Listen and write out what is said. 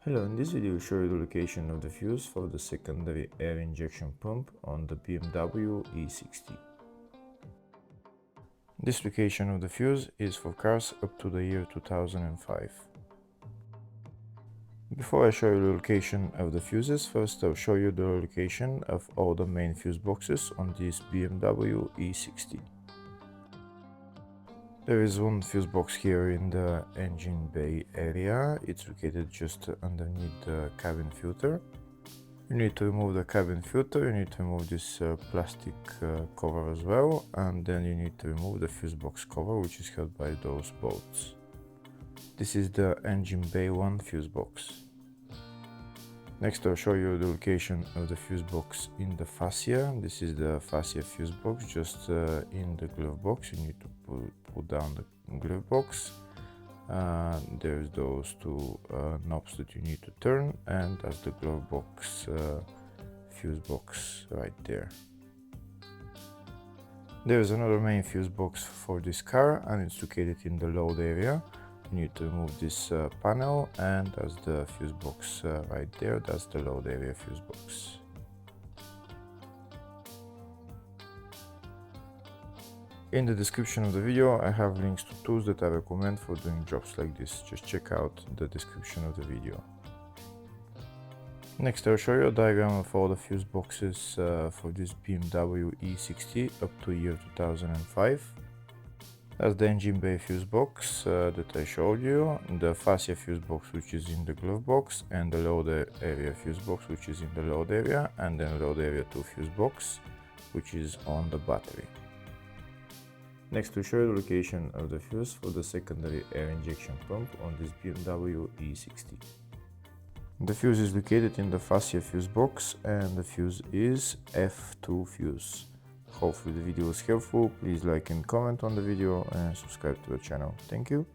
Hello, in this video I will show you the location of the fuse for the secondary air injection pump on the BMW E60. This location of the fuse is for cars up to the year 2005. Before I show you the location of the fuses, first I'll show you the location of all the main fuse boxes on this BMW E60. There is one fuse box here in the engine bay area. It's located just underneath the cabin filter. You need to remove the cabin filter, you need to remove this plastic cover as well, and then you need to remove the fuse box cover, which is held by those bolts. This is the engine bay 1 fuse box. Next I'll show you the location of the fuse box in the fascia. This is the fascia fuse box, just in the glove box. You need to pull down the glove box. There's those two knobs that you need to turn, and that's the glove box fuse box right there. There's another main fuse box for this car, and it's located in the load area. You need to remove this panel, and that's the fuse box right there. That's the load area fuse box. In the description of the video I have links to tools that I recommend for doing jobs like this. Just check out the description of the video. Next I'll show you a diagram of all the fuse boxes for this BMW E60 up to year 2005. That's the engine bay fuse box that I showed you, the fascia fuse box which is in the glove box, and the load area fuse box which is in the load area, and then load area 2 fuse box which is on the battery. Next we'll show you the location of the fuse for the secondary air injection pump on this BMW E60. The fuse is located in the fascia fuse box, and the fuse is F2 fuse. Hopefully the video was helpful. Please like and comment on the video and subscribe to the channel. Thank you.